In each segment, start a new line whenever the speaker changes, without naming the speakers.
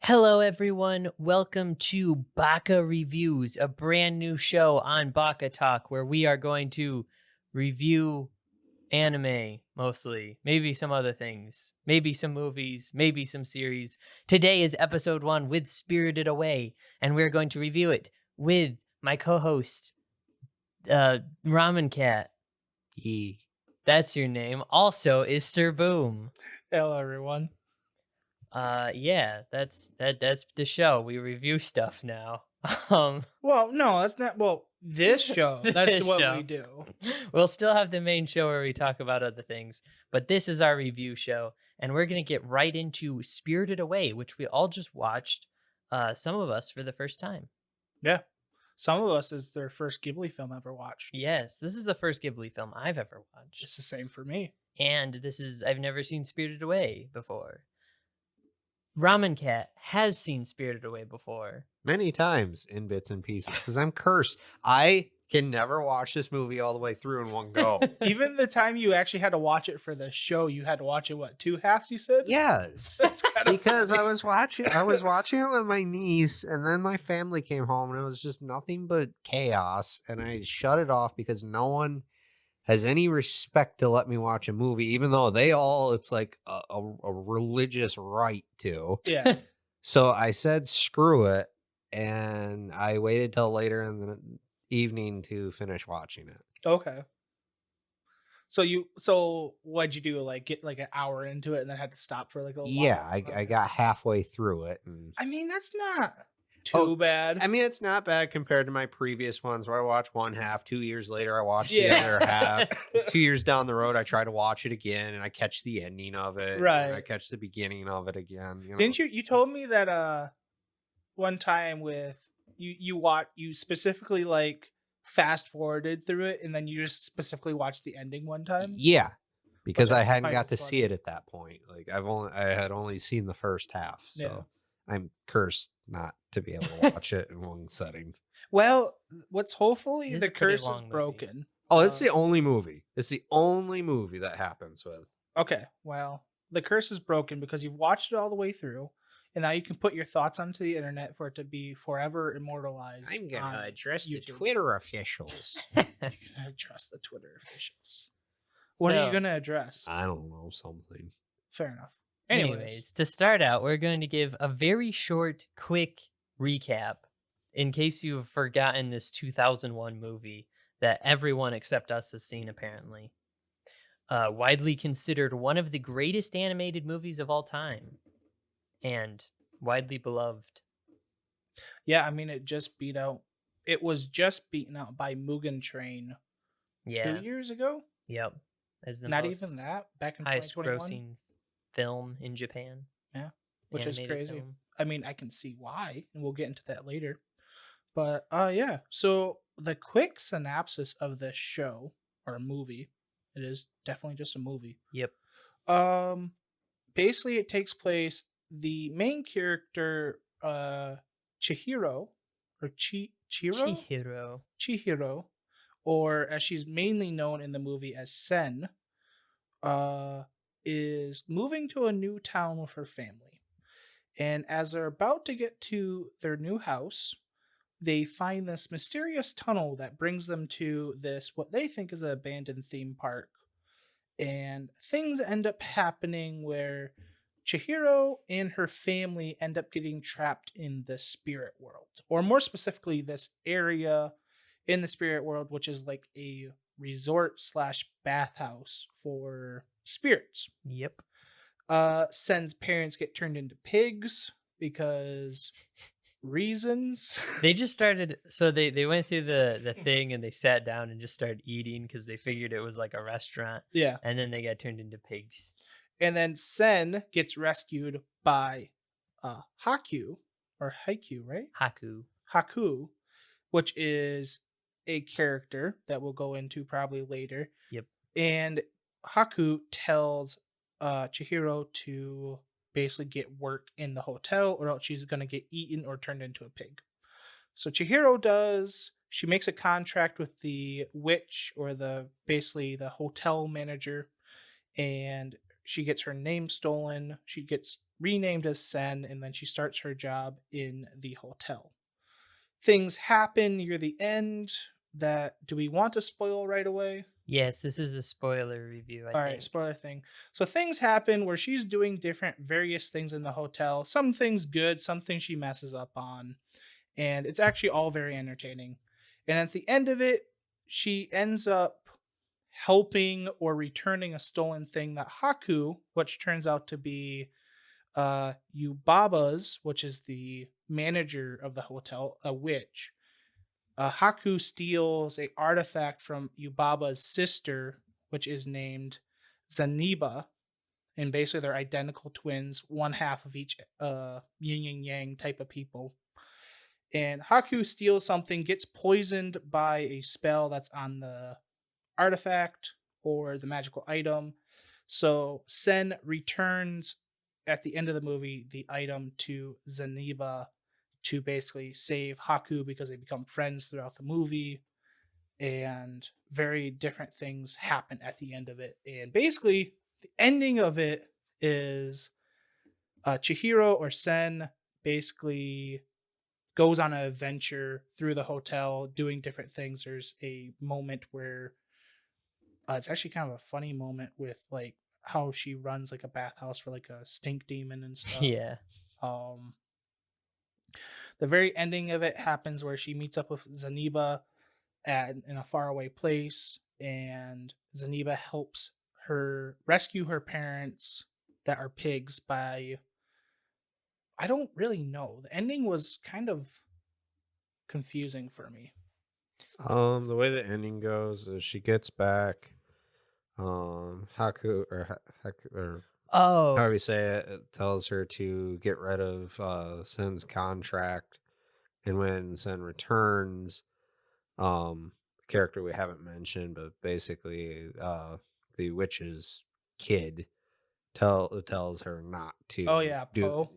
Hello, everyone. Welcome to Baka Reviews, a brand new show on Baka-Talk where we are going to review anime mostly, maybe some other things, maybe some movies, maybe some series. Today is episode 1 with Spirited Away, and we're going to review it with my co-host, Ramen Cat.
E.
That's your name. Also is Sir Boom.
Hello, everyone.
Yeah, that's the show. We review stuff now.
Well, no, that's not. Well, this show. That's
This
what
show.
we do.
We'll still have the main show where we talk about other things, but this is our review show, and we're gonna get right into Spirited Away, which we all just watched. Some of us for the first time.
Yeah. Some of us is their first Ghibli film ever watched.
Yes, this is the first Ghibli film I've ever watched,
It's the same for me.
and I've never seen Spirited Away before. Ramen Cat has seen Spirited Away before.
Many times in bits and pieces because I'm cursed. I can never watch this movie all the way through in one go.
Even the time you actually had to watch it for the show, you had to watch it, what, 2 halves, you said?
Yes.
That's kind of
Because I was watching it with my niece, and then my family came home, and it was just nothing but chaos. And I shut it off because no one has any respect to let me watch a movie, even though it's like a religious right to.
Yeah.
So I said, screw it. And I waited till later in the evening to finish watching it.
Okay. So what'd you do? Like get like an hour into it and then had to stop for like a
Yeah,
while?
I got halfway through it. And
I mean, that's not too bad.
I mean, it's not bad compared to my previous ones where I watched one half. 2 years later, I watched the
Yeah.
other half. 2 years down the road, I try to watch it again, and I catch the ending of it.
Right.
And I catch the beginning of it again.
Didn't you told me that one time with you specifically like fast forwarded through it and then you just specifically watched the ending one time?
Yeah, because
Okay,
I hadn't
fine,
got to
that's
see it at that point. Like I had only seen the first half, so
Yeah.
I'm cursed not to be able to watch it in one setting.
Well, what's hopefully
It is
the
a pretty
curse is
long movie.
broken.
Oh, it's the only movie. It's the only movie that happens with.
Okay, well, the curse is broken because you've watched it all the way through and now you can put your thoughts onto the internet for it to be forever immortalized. on YouTube.
Twitter officials.
You're gonna address the Twitter officials. What are you
So-
gonna address?
I don't know, something.
Fair enough.
Anyways, to start out, we're going to give a very short, quick recap in case you've forgotten this 2001 movie that everyone except us has seen, apparently. Widely considered one of the greatest animated movies of all time and widely beloved.
Yeah, I mean, it was just beaten out by Mugen Train
Yeah.
2 years ago.
Yep. As the
Not
most
even that. Back in
highest
2021.
grossing film in Japan.
Yeah, which is
Animated
crazy.
film.
I mean, I can see why, and we'll get into that later. But yeah. So the quick synopsis of this show or movie, it is definitely just a movie.
Yep.
Basically it takes place, the main character, Chihiro or
Chihiro.
Chihiro, or as she's mainly known in the movie as Sen, is moving to a new town with her family. And as they're about to get to their new house, they find this mysterious tunnel that brings them to this, what they think is an abandoned theme park. And things end up happening where Chihiro and her family end up getting trapped in the spirit world. Or more specifically, this area in the spirit world, which is like a resort / bathhouse for spirits.
Yep.
Sen's parents get turned into pigs because reasons.
They just started, so they went through the thing and they sat down and just started eating because they figured it was like a restaurant,
Yeah.
and then they got turned into pigs.
And then Sen gets rescued by Haku, or Haiku, right? Haku, which is a character that we'll go into probably later.
Yep.
And Haku tells Chihiro to basically get work in the hotel or else she's going to get eaten or turned into a pig. So Chihiro does. She makes a contract with the witch or basically the hotel manager, and she gets her name stolen. She gets renamed as Sen, and then she starts her job in the hotel. Things happen near the end that do we want to spoil right away?
Yes, this is a spoiler review, I
All
think.
right, spoiler thing. So things happen where she's doing different various things in the hotel. Some things good, some things she messes up on. And it's actually all very entertaining. And at the end of it, she ends up helping or returning a stolen thing that Haku, which turns out to be Yubaba's, which is the manager of the hotel, a witch. Haku steals a artifact from Yubaba's sister, which is named Zaniba, and basically they're identical twins, one half of each yin and yang type of people. And Haku steals something, gets poisoned by a spell that's on the artifact or the magical item. So Sen returns at the end of the movie the item to Zaniba to basically save Haku because they become friends throughout the movie. And very different things happen at the end of it. And basically, the ending of it is Chihiro or Sen basically goes on an adventure through the hotel doing different things. There's a moment where it's actually kind of a funny moment with like how she runs like a bathhouse for like a stink demon and stuff.
Yeah.
Um, the very ending of it happens where she meets up with Zaniba in a faraway place, and Zaniba helps her rescue her parents that are pigs by I don't really know. The ending was kind of confusing for me.
The way the ending goes is she gets back Haku or
Oh,
however you say it, it tells her to get rid of Sen's contract, and when Sen returns, character we haven't mentioned, but basically the witch's kid tells her not
Oh
to
yeah,
do
Poe.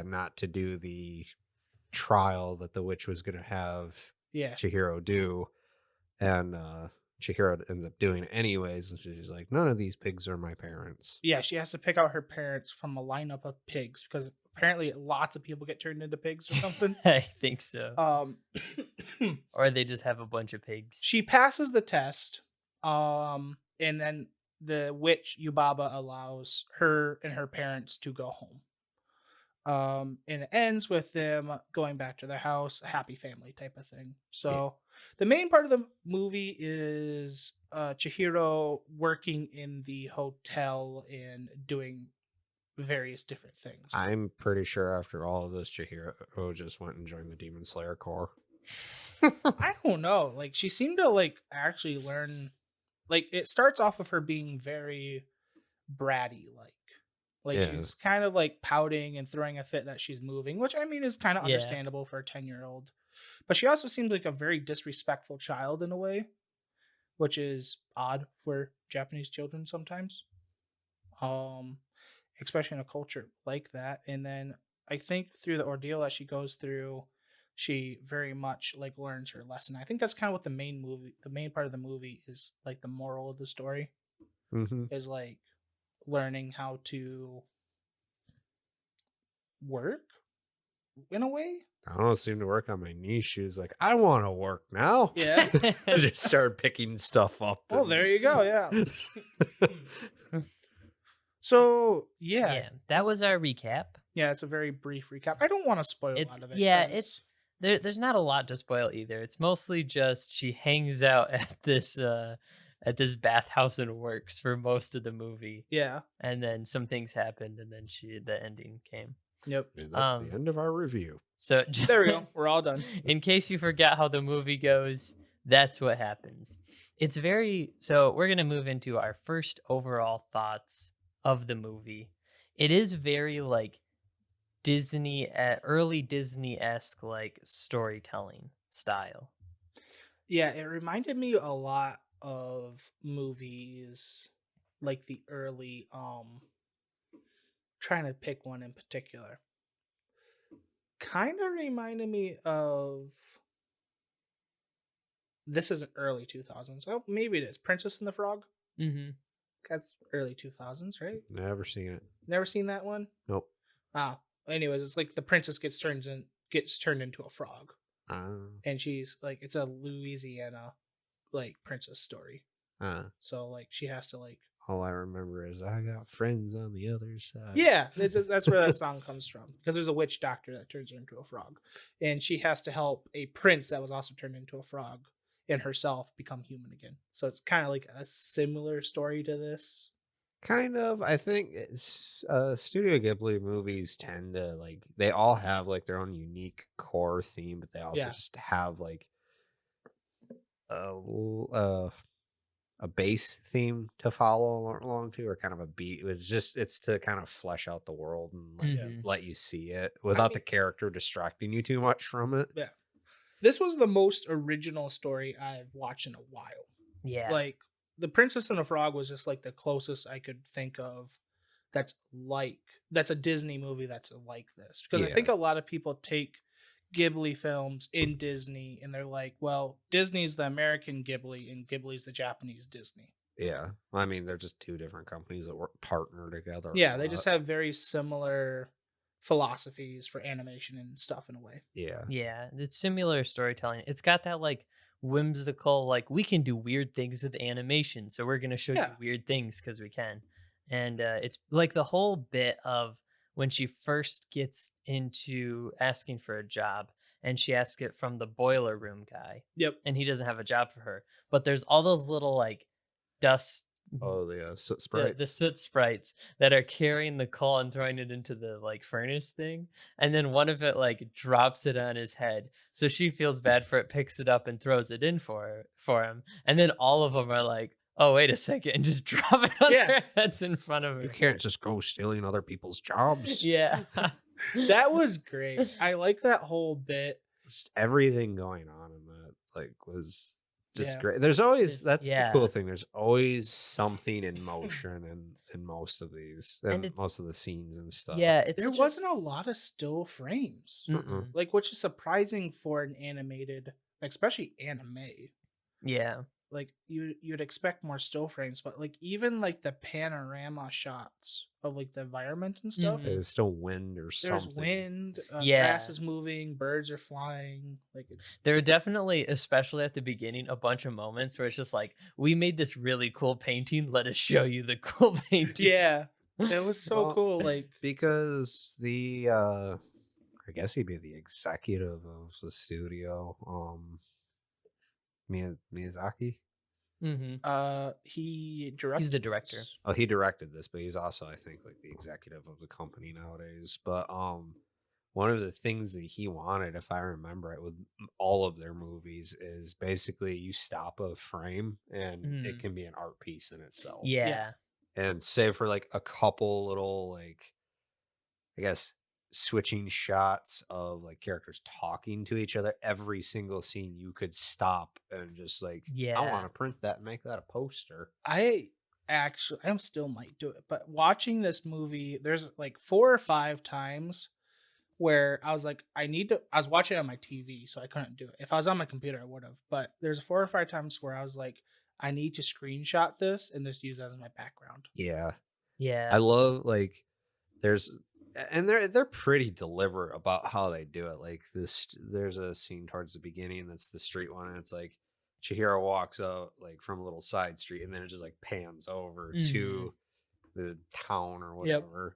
not to do the trial that the witch was going to have
Yeah.
Chihiro do, and Chihiro ends up doing it anyways, and she's like, none of these pigs are my parents.
Yeah, she has to pick out her parents from a lineup of pigs because apparently lots of people get turned into pigs or something.
I think so.
um
Or they just have a bunch of pigs.
she passes the test. And then the witch Yubaba allows her and her parents to go home. And it ends with them going back to their house, a happy family type of thing. So the main part of the movie is Chihiro working in the hotel and doing various different things.
I'm pretty sure after all of this, Chihiro just went and joined the Demon Slayer Corps.
I don't know. Like she seemed to like actually learn. Like it starts off with her being very bratty, like
Yeah.
she's kind of like pouting and throwing a fit that she's moving, which I mean is kind of
Yeah.
understandable for a 10-year-old. But she also seems like a very disrespectful child in a way, which is odd for Japanese children sometimes. Especially in a culture like that. And then I think through the ordeal that she goes through, she very much like learns her lesson. I think that's kind of what the main part of the movie is like the moral of the story
Mm-hmm.
is like learning how to work in a way.
I don't seem to work on my niece. She was like, I want to work now.
Yeah.
I just started picking stuff up.
Well, there you go. Yeah. So
Yeah, that was our recap.
yeah, it's a very brief recap. I don't want to spoil a lot of it.
Yeah,
'cause-
it's there's not a lot to spoil either. It's mostly just she hangs out at this bathhouse and works for most of the movie.
yeah.
And then some things happened, and then the ending came.
Yep.
And that's the
Um,
end of our review.
So
There we go. We're all done.
In case you forgot how the movie goes, that's what happens. It's very so we're gonna move into our first overall thoughts of the movie. It is very like Disney, early Disney-esque like storytelling style.
Yeah, it reminded me a lot of movies like the early trying to pick one in particular. Kind of reminded me of this isn't early 2000s. Oh, maybe it is. Princess and the Frog?
Mm-hmm.
That's early 2000s, right?
Never seen it.
Never seen that one?
Nope.
Oh, anyways, it's like the princess gets turned into a frog,
Uh,
and she's like, it's a Louisiana like princess story.
uh,
So like she has to like,
all I remember is I got friends on the other side.
yeah, that's where that song comes from, because there's a witch doctor that turns her into a frog, and she has to help a prince that was also turned into a frog and herself become human again. So it's kind of like a similar story to this.
Kind of. I think it's Studio Ghibli movies tend to like they all have like their own unique core theme, but they also
Yeah.
just have like a a base theme to follow along to, or kind of a beat. It's to kind of flesh out the world and like
Mhm.
let you see it
I
without the
mean,
character distracting you too much from it.
yeah, this was the most original story I've watched in a while.
Yeah.
Like the Princess and the Frog was just like the closest I could think of that's a Disney movie that's like this, because I
Yeah.
think a lot of people take Ghibli films in Disney and they're like, well, Disney's the American Ghibli and Ghibli's the Japanese Disney.
Yeah. I mean, they're just two different companies that work partner together.
Yeah,
a
they just
lot.
have very similar philosophies for animation and stuff in a way.
Yeah.
Yeah, it's similar storytelling. It's got that like whimsical, like we can do weird things with animation, so we're gonna show you
Yeah.
weird things because we can. And it's like the whole bit of when she first gets into asking for a job, and she asks it from the boiler room guy,
Yep.
and he doesn't have a job for her. But there's all those little like dust.
Oh, the soot
The
sprites.
soot sprites that are carrying the coal and throwing it into the like furnace thing, and then one of it like drops it on his head, so she feels bad for it, picks it up and throws it in for him, and then all of them are like, oh wait a second, and just drop it on
Yeah.
their heads in front of her.
You can't just go stealing other people's jobs.
Yeah.
That was great. I like that whole bit.
Just everything going on in that like was just
Yeah.
great. There's always that's the
yeah.
cool thing. There's always something in motion in most of these
And
and
it's-
most of the scenes and stuff.
Yeah, it's
There
such
wasn't a lot of still frames.
Mm-mm.
Like, which is surprising for an animated, especially anime.
Yeah.
Like you'd expect more still frames, but like even like the panorama shots of like the environment and stuff.
Mhm.
There's still wind or
There's
something.
wind,
Yeah.
grass is moving, birds are flying. Like
There are definitely, especially at the beginning, a bunch of moments where it's just like, we made this really cool painting. Let us show you the cool painting.
yeah, it was so
Well,
cool. Like
because the I guess he'd be the executive of the studio. Miyazaki.
Mm-hmm.
he directed.
He's the director.
this.
Oh, he directed this, but he's also, I think, like the executive of the company nowadays. But one of the things that he wanted, if I remember it, with all of their movies, is basically you stop a frame and it can be an art piece in itself.
Yeah.
And save for like a couple little like, I guess, switching shots of like characters talking to each other, every single scene you could stop and just like, I
Yeah.
want to print that and make that a poster.
I still might do it, but watching this movie, there's like 4 or 5 times where I was like, I was watching it on my TV, so I couldn't do it. If I was on my computer, I would have. But there's 4 or 5 times where I was like, I need to screenshot this and just use it as my background.
Yeah.
Yeah.
I love like they're pretty deliberate about how they do it. Like there's a scene towards the beginning that's the street one, and it's like Chihiro walks out like from a little side street, and then it just like pans over to the town or
Yep.
whatever.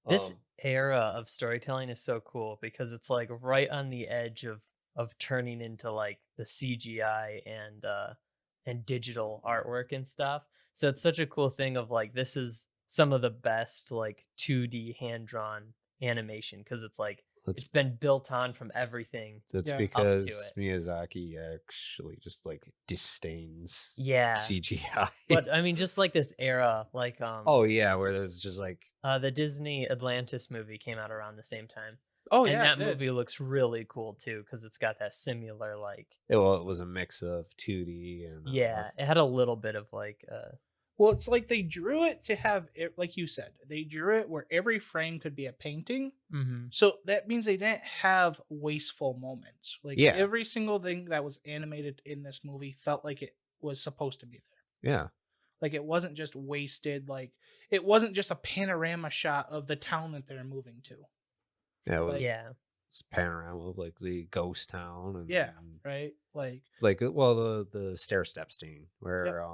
This era of storytelling is so cool because it's like right on the edge of turning into like the CGI and digital artwork and stuff. So it's such a cool thing of like, this is some of the best like 2D hand drawn animation, because it's like it's been built on from everything.
That's
Yeah.
because
Up to it.
Miyazaki actually just like disdains
Yeah.
CGI.
But I mean, just like this era, like
oh yeah, where there's just like
the Disney Atlantis movie came out around the same time.
Oh
And
yeah,
that
it did.
movie looks really cool too, because it's got that similar like
it was a mix of 2D and
yeah, it had a little bit of like
Well, it's like they drew it to have it, like you said, they drew it where every frame could be a painting. So that means they didn't have wasteful moments. Like
Yeah.
every single thing that was animated in this movie felt like it was supposed to be there.
yeah.
Like it wasn't just wasted. Like it wasn't just a panorama shot of the town that they're moving to.
Yeah, with
Like,
Yeah.
this panorama of like the ghost town and
yeah, right?
like well the stair step scene
Yep.
where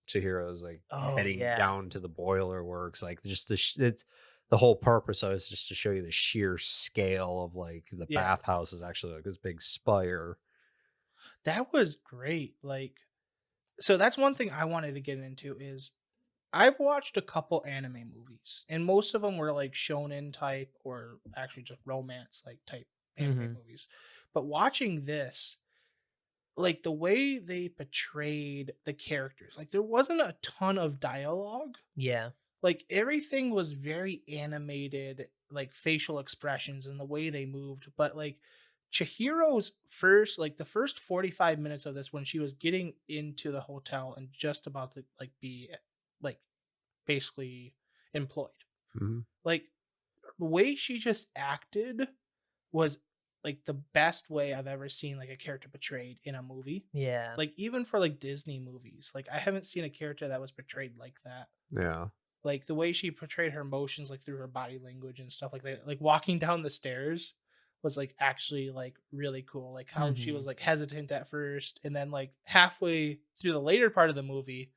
Chihiro's like
Oh,
heading
yeah.
down to the boiler works, like just it's the whole purpose of it is just to show you the sheer scale of like the
Yeah.
bathhouse is actually like this big spire.
That was great. So that's one thing I wanted to get into is I've watched a couple anime movies, and most of them were like shonen type or actually just romance like type anime
Hmm.
movies. But watching this, like the way they portrayed the characters, like there wasn't a ton of dialogue.
Yeah.
Like everything was very animated, like facial expressions and the way they moved. But like Chihiro's first, like the first 45 minutes of this, when she was getting into the hotel and just about to like be like basically employed,
Mhm.
like the way she just acted was like the best way I've ever seen like a character portrayed in a movie.
Yeah.
Like even for like Disney movies, like I haven't seen a character that was portrayed like that.
Yeah.
Like the way she portrayed her emotions, like through her body language and stuff like that, like walking down the stairs was like actually like really cool. Like how she
Hmm.
was like hesitant at first, and then like halfway through the later part of the movie,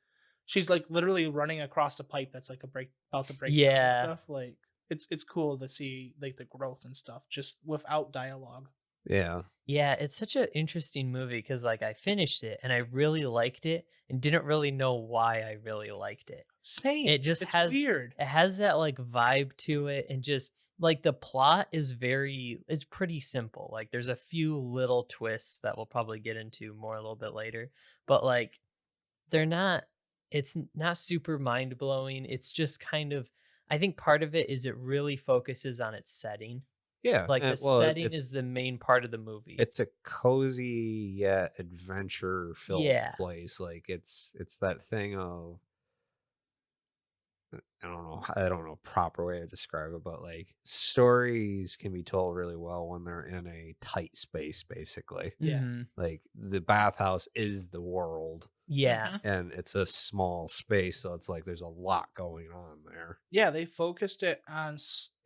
she's like literally running across a pipe that's like a break about to break down and
Yeah.
stuff. Like it's cool to see like the growth and stuff just without dialogue.
Yeah.
Yeah, it's such an interesting movie because, like, I finished it and I really liked it and didn't really know why I really liked it.
Same.
It just
It's
has
weird.
it has that like vibe to it, and just like the plot is pretty simple. Like there's a few little twists that we'll probably get into more a little bit later, but like they're not not super mind blowing. It's just kind of, I think part of it is it really focuses on its setting.
Yeah.
Like the
And, well,
setting is the main part of the movie.
it's a cozy yet adventure filled
Yeah.
place. Like it's that thing of I don't know a proper way to describe it, but like stories can be told really well when they're in a tight space, basically.
Yeah.
Hmm.
Like the bathhouse is the world
Yeah.
Mhm.
and it's a small space, so it's like there's a lot going on there.
Yeah, they focused it on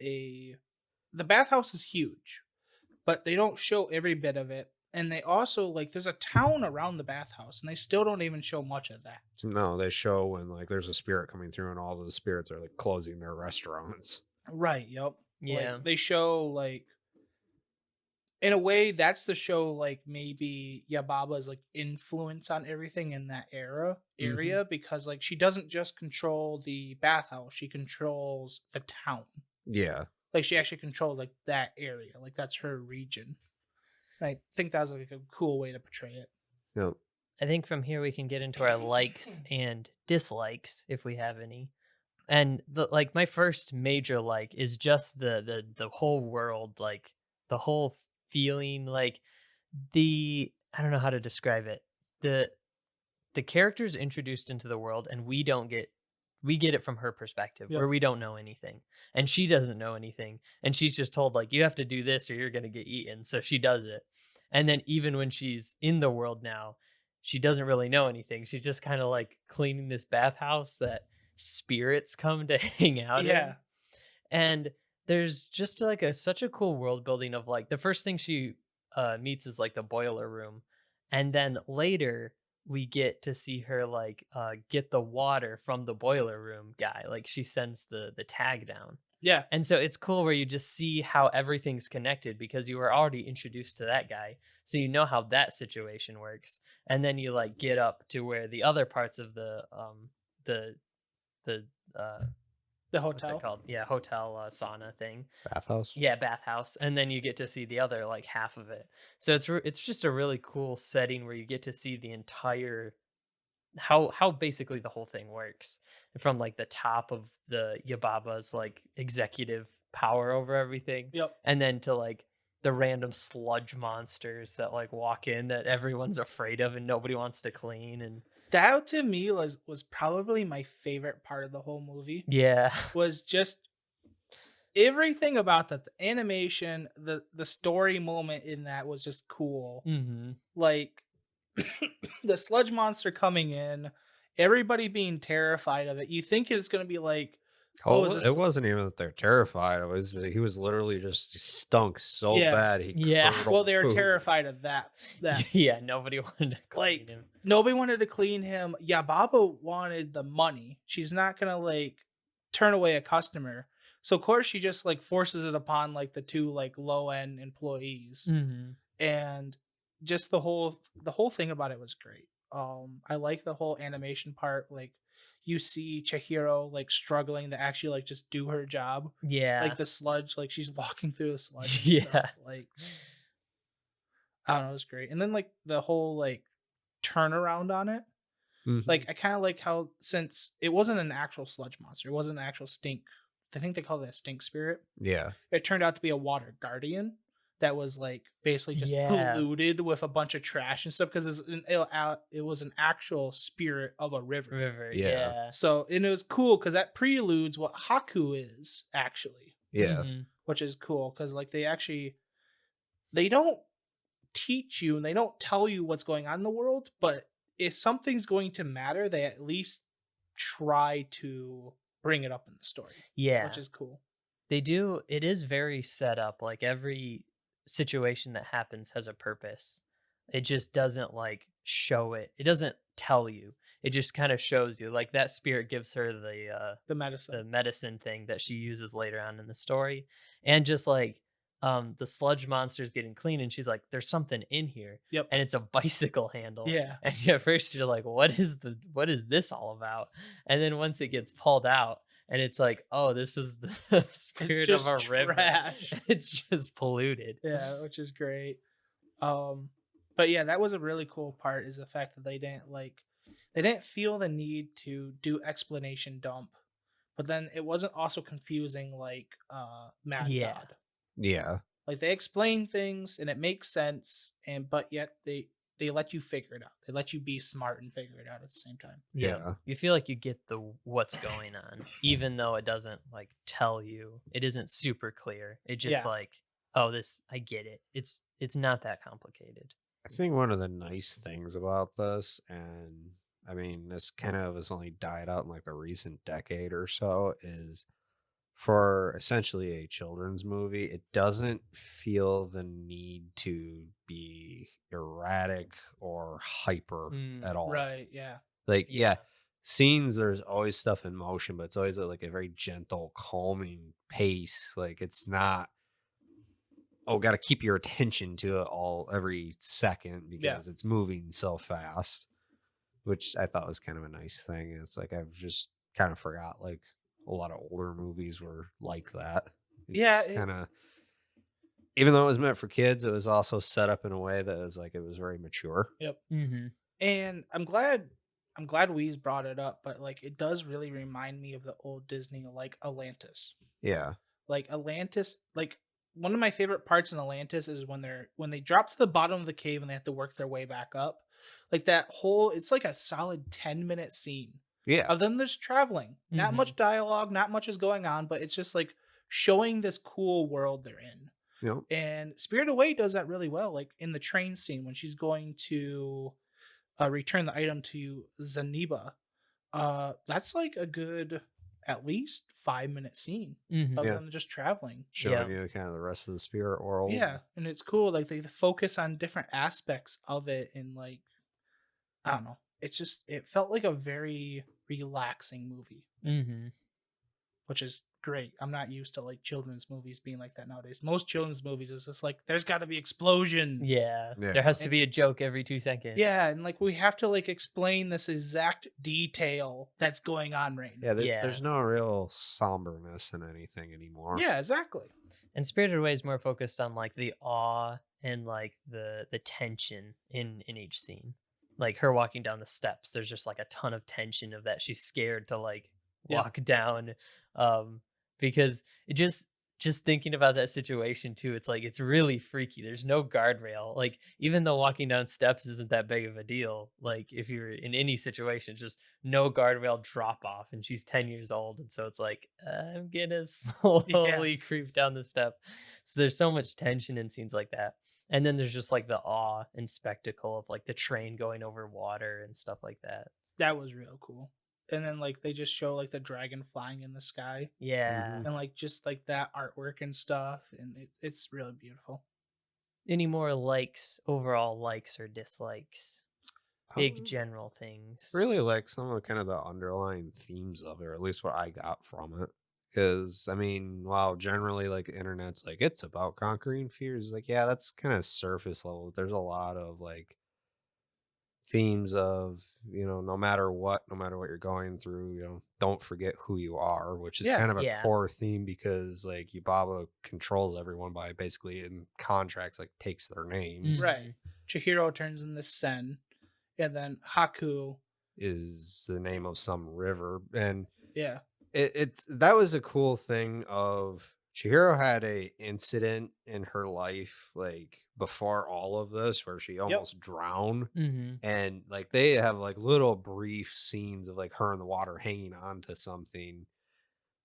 the bathhouse is huge, but they don't show every bit of it. And they also like there's a town around the bathhouse, and they still don't even show much of that.
So no, they show when like there's a spirit coming through and all the spirits are like closing their restaurants.
Right. Yep. Like
Yeah.
they show like in a way that's the show like maybe Yababa's like influence on everything in that
Mhm.
area because like she doesn't just control the bathhouse, she controls the town.
Yeah.
Like she actually controls like that area. Like that's her region. I think that was like a cool way to portray it.
Yep.
I think from here we can get into our likes and dislikes if we have any. And the like my first major like is just the whole world, like the whole feeling, like the I don't know how to describe it. The the characters introduced into the world and we get it from her perspective
Yep.
where we don't know anything and she doesn't know anything, and she's just told like you have to do this or you're going to get eaten, so she does it. And then even when she's in the world now, she doesn't really know anything. She's just kind of like cleaning this bathhouse that spirits come to hang out in.
Yeah.
And there's just like such a cool world building of like the first thing she meets is like the boiler room, and then later we get to see her like get the water from the boiler room guy. Like she sends the tag down,
Yeah.
and so it's cool where you just see how everything's connected because you were already introduced to that guy, so you know how that situation works. And then you like get up to where the other parts of the the
The
what's it
hotel.
called? Yeah, hotel sauna thing.
Bathhouse.
Yeah, bathhouse, and then you get to see the other like half of it. So it's just a really cool setting where you get to see the entire how basically the whole thing works from like the top of the Yababa's like executive power over everything,
Yep.
and then to like the random sludge monsters that like walk in that everyone's afraid of and nobody wants to clean. And
That to me was probably my favorite part of the whole movie.
yeah.
Was just everything about that, the animation, the story moment in that was just cool.
Hmm.
Like the sludge monster coming in, everybody being terrified of it. You think it's going to be like Oh,
Oh,
is
it
this?
wasn't even that they're terrified. It was he was literally just he stunk so
Yeah.
bad he
Yeah.
Well,
curdled
they were
food.
terrified of that.
Yeah, nobody wanted to clean
Like,
him.
nobody wanted to clean him. Yeah, Baba wanted the money. She's not gonna like turn away a customer. So of course she just like forces it upon like the two like low end employees.
Hmm.
And just the whole thing about it was great. I like the whole animation part. Like you see Chihiro like struggling to actually like just do her job.
Yeah.
Like the sludge, like she's walking through the sludge and
Yeah.
stuff. Like I don't know, it was great. And then like the whole like turnaround on it.
Mhm.
Like I kind of like how since it wasn't an actual sludge monster, it wasn't an actual stink. I think they call it a stink spirit.
Yeah.
It turned out to be a water guardian that was like basically just
Yeah.
polluted with a bunch of trash and stuff because it was an actual spirit of a river.
River.
Yeah.
Yeah.
So and it was cool because that preludes what Haku is actually,
Yeah.
Mhm.
which is cool because like they don't teach you and they don't tell you what's going on in the world, but if something's going to matter, they at least try to bring it up in the story,
Yeah.
which is cool.
They do. It is very set up. Like every situation that happens has a purpose. It just doesn't like show it. It doesn't tell you. It just kind of shows you. Like that spirit gives her
The medicine.
the medicine thing that she uses later on in the story, and just like the sludge monster's getting clean, and she's like, "There's something in here,"
Yep.
and it's a bicycle handle.
Yeah.
And at first you're like, what is this all about? And then once it gets pulled out, and it's like, oh, this is the spirit of
just
a river.
trash.
It's just polluted.
Yeah, which is great. But yeah, that was a really cool part is the fact that they didn't feel the need to do explanation dump, but then it wasn't also confusing like Mad
Yeah.
God.
Yeah.
Like they explain things and it makes sense, and but yet they let you figure it out. They let you be smart and figure it out at the same time.
Yeah.
You feel like you get the what's going on, even though it doesn't like tell you. It isn't super clear. It just
Yeah.
like, oh, this I get it. It's not that complicated.
I think one of the nice things about this, and I mean, this kind of has only died out in like the recent decade or so, is for essentially a children's movie, it doesn't feel the need to be erratic or hyper at all.
Right, yeah.
Like,
Yeah.
yeah, scenes, there's always stuff in motion, but it's always at like a very gentle, calming pace. Like, it's not, oh, got to keep your attention to it all every second because it's moving so fast, which I thought was kind of a nice thing. And it's like, I've just kind of forgot like a lot of older movies were like that.
Yeah,
Kind of, even though it was meant for kids, it was also set up in a way that was like, it was very mature.
Yep.
Mm-hmm.
And I'm glad Weeze brought it up, but like it does really remind me of the old Disney like Atlantis.
Yeah.
Like Atlantis, like one of my favorite parts in Atlantis is when they drop to the bottom of the cave and they have to work their way back up. Like that whole it's like a solid 10-minute scene
Yeah.
of them just traveling. Not
Mhm.
much dialogue, not much is going on, but it's just like showing this cool world they're in.
You know,
And Spirit Away does that really well. Like in the train scene when she's going to return the item to Zaniba, that's like a good at least 5-minute scene
Mhm.
of
Yeah.
them just traveling.
showing you kind of the rest of the spirit world.
Yeah, and it's cool. Like they focus on different aspects of it, and like I don't know, it's just it felt like a very relaxing movie,
Mhm.
which is great. I'm not used to like children's movies being like that nowadays. Most children's movies is just like there's got to be explosion.
Yeah.
Yeah.
There has to
And-
be a joke every 2 seconds.
Yeah, and like we have to like explain this exact detail that's going on right now.
Yeah, there's no real somberness in anything anymore.
Yeah, exactly.
And Spirited Away is more focused on like the awe and like the tension in each scene. Like her walking down the steps, there's just like a ton of tension of that she's scared to like
Yeah.
walk down, because it just thinking about that situation too, it's like it's really freaky. There's no guardrail. Like even though walking down steps isn't that big of a deal, like if you're in any situation, it's just no guardrail drop off, and she's 10 years old, and so it's like I'm gonna slowly creep down the step. So there's so much tension in scenes like that. And then there's just like the awe and spectacle of like the train going over water and stuff like that.
That was real cool. and then like they just show like the dragon flying in the sky,
Yeah.
and like just like that artwork and stuff, and it's really beautiful.
Any more overall likes or dislikes? Big
Um,
general things.
really like some of kind of the underlying themes of it, or at least what I got from it. Because I mean, while generally like the internet's like it's about conquering fears, like yeah, that's kind of surface level. There's a lot of like themes of no matter what you're going through, don't forget who you are, which is
Yeah.
kind of a
Yeah.
core theme because like Yubaba controls everyone by basically in contracts like takes their names.
Right. Chihiro turns into Sen, and then Haku.
Is the name of some river, and
Yeah.
it's that was a cool thing of Chihiro had a incident in her life like before all of this where she almost drowned,
Mm-hmm.
and like they have like little brief scenes of like her in the water hanging on to something,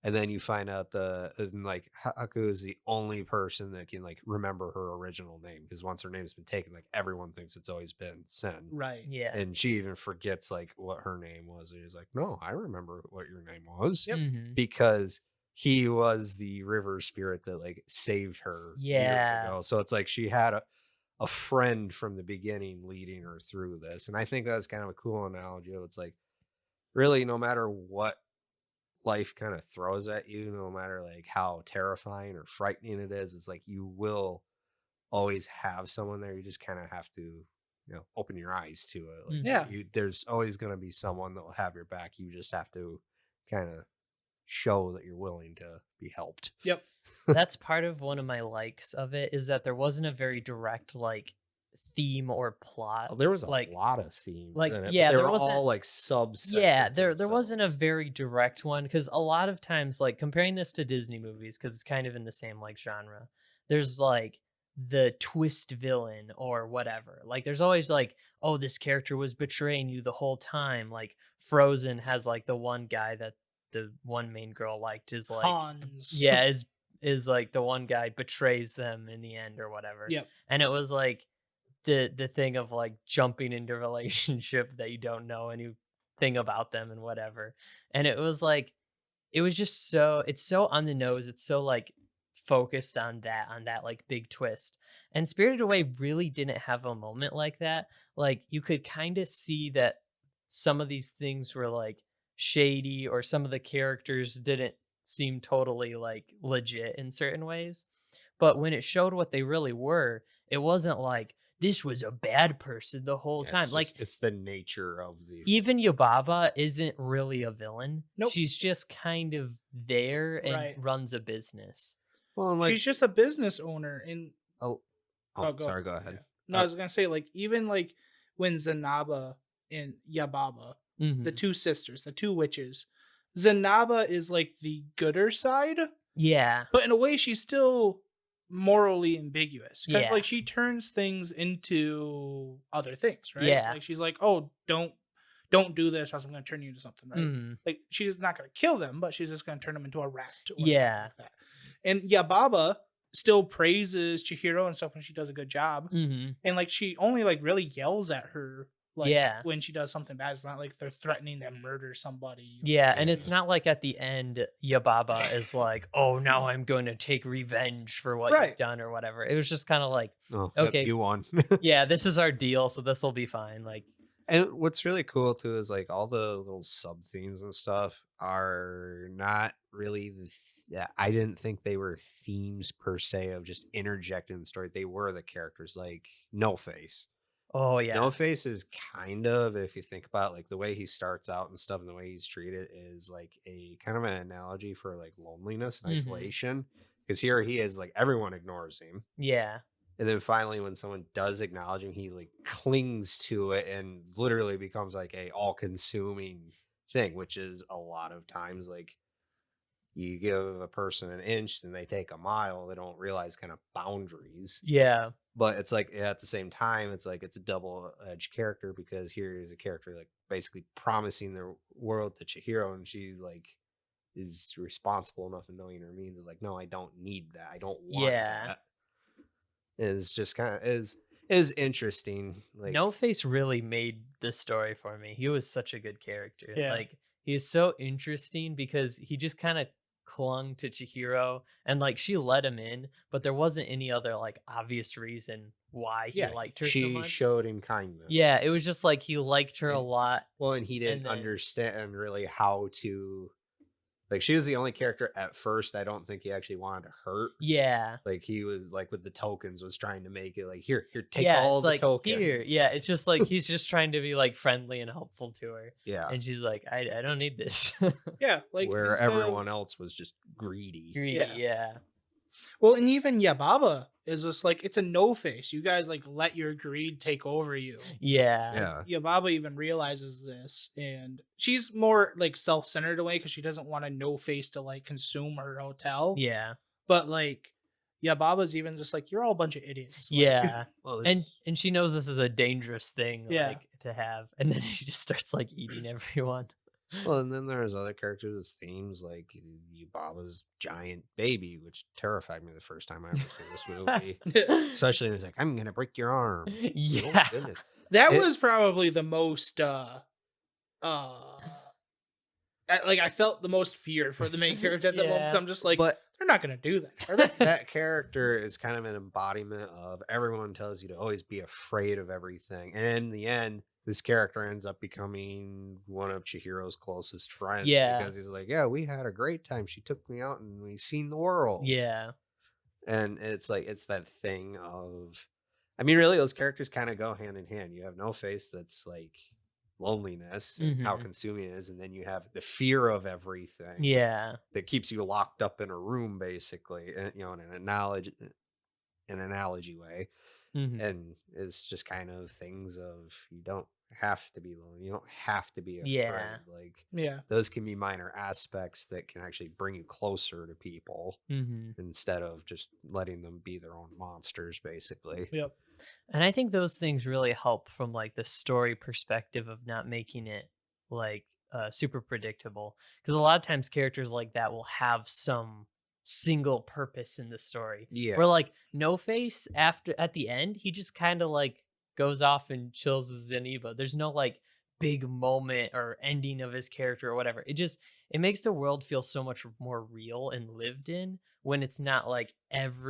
and then you find out like Haku is the only person that can like remember her original name because once her name's been taken, like everyone thinks it's always been Sen.
Right.
Yeah.
And she even forgets like what her name was. And he's like, no, I remember what your name was.
Yep.
Mm-hmm.
Because he was the river spirit that like saved her years
Yeah.
ago. So it's like she had a friend from the beginning leading her through this. And I think that's kind of a cool analogy. It's like really no matter what life kind of throws at you, no matter like how terrifying or frightening it is, it's like you will always have someone there. You just kind of have to, open your eyes to it. Like
Yeah.
there's always going to be someone that will have your back. You just have to kind of show that you're willing to be helped.
Yep.
That's part of one of my likes of it is that there wasn't a very direct like theme or plot.
There was a
like
lot of themes
like,
in it,
yeah,
but they
there
were
wasn't-
all like subsections.
yeah, there wasn't a very direct one because a lot of times like comparing this to Disney movies because it's kind of in the same like genre. There's like the twist villain or whatever. Like there's always like, oh, this character was betraying you the whole time. Like Frozen has like the one guy that the one main girl liked is like
Hans.
yeah, is like the one guy betrays them in the end or whatever.
Yep.
And it was like the thing of like jumping into a relationship that you don't know anything about them and whatever. And it was like it was just it's so on the nose. It's so like focused on that like big twist. And Spirited Away really didn't have a moment like that. Like you could kind of see that some of these things were like shady or some of the characters didn't seem totally like legit in certain ways. But when it showed what they really were, it wasn't like this was a bad person the whole time. Like
it's the nature of the
even Yubaba isn't really a villain.
Nope.
She's just kind of there and
Right.
runs a business.
well, and, like
She's just a business owner. And
oh, sorry, go ahead.
no, I was gonna say like even like when Zanaba and Yababa,
Mhm.
the two sisters, the two witches, Zanaba is like the gooder side,
Yeah.
but in a way she's still morally ambiguous because
Yeah.
like she turns things into other things, right?
Yeah.
Like she's like, oh, don't do this or else I'm gonna turn you into something, right?
Mhm.
Like she's not gonna kill them, but she's just gonna turn them into a rat or something
Yeah.
like that. And Yababa still praises Chihiro and stuff when she does a good job,
Mhm.
and like she only like really yells at her like
Yeah.
when she does something bad. It's not like they're threatening to murder somebody.
Yeah, and it's not like at the end Yababa is like, "Oh, now I'm going to take revenge for what
Right.
you've done or whatever." It was just kind of like,
Oh,
Okay.
yep, you won.
"Yeah, this is our deal, so this will be fine." Like,
And what's really cool too is like all the little sub themes and stuff are not really yeah, I didn't think they were themes per se of just interjecting the story. They were the characters, like No Face.
oh yeah.
No Face is kind of, if you think about like the way he starts out and stuff and the way he's treated is like a kind of an analogy for like loneliness and
Mhm.
isolation. Because here he is like everyone ignores him.
Yeah.
And then finally, when someone does acknowledge him, he like clings to it and literally becomes like a all-consuming thing, which is a lot of times like you give a person an inch and they take a mile. They don't realize kind of boundaries.
Yeah.
But it's like at the same time, it's like it's a double-edged character because here is a character like basically promising the world to Chihiro, and she like is responsible enough in knowing her means of like, no, I don't need that. I don't want
Yeah.
that. Is just kind of is interesting. Like
No Face really made this story for me. He was such a good character.
Yeah.
Like he's so interesting because he just kind of clung to Chihiro and like she let him in, but there wasn't any other like obvious reason why he
Yeah,
liked her so
She
much.
showed him kindness.
Yeah, it was just like he liked her a
And-
lot.
Well, and he didn't
And then-
understand really how to. Like, she was the only character at first I don't think he actually wanted to hurt.
Yeah.
Like, he was, like, with the tokens, was trying to make it, like, here, take
Yeah,
all
it's
the
like
tokens.
here. Yeah, it's just like he's just trying to be like friendly and helpful to her.
Yeah.
And she's like, I don't need this.
Yeah, like
Where
instead of-
everyone else was just greedy.
Greedy, yeah.
Well, and even Yababa is just like, it's a no face. You guys like let your greed take over you.
Yeah.
Yeah.
Yababa even realizes this, and she's more like self-centered away because she doesn't want a no face to like consume her hotel.
Yeah.
But like Yababa's even just like, you're all a bunch of idiots. Like,
Yeah.
Well,
And
there's-
she knows this is a dangerous thing
Yeah.
like to have. And then she just starts like eating everyone.
well, and then there's other characters with themes like Yubaba's giant baby, which terrified me the first time I ever seen this movie. Especially when he's like, I'm gonna break your arm. Oh,
Yeah.
goodness.
that
It-
was probably the most like I felt the most fear for the main character at that moment.
Yeah.
I'm just like,
But
they're not gonna do that, are they?
that character is kind of an embodiment of everyone tells you to always be afraid of everything. And in the end, this character ends up becoming one of Chihiro's closest friends.
Yeah.
Because he's like, yeah, we had a great time. She took me out and we seen the world.
Yeah.
And it's like, it's that thing of, I mean, really, those characters kind of go hand in hand. You have No Face that's like loneliness and how
Mhm.
consuming it is. And then you have the fear of everything
Yeah.
that keeps you locked up in a room, basically, and, you know, in an analogy way.
Mhm.
And it's just kind of things of you don't have to be lonely, you don't have to be afraid.
Yeah.
Like,
Yeah.
those can be minor aspects that can actually bring you closer to people
Mhm.
instead of just letting them be their own monsters, basically.
Yep.
And I think those things really help from like the story perspective of not making it like super predictable. Because a lot of times characters like that will have some single purpose in the story.
Yeah.
Where like No Face after at the end, he just kind of like goes off and chills with Zeniba. There's no like big moment or ending of his character or whatever. It makes the world feel so much more real and lived in when it's not like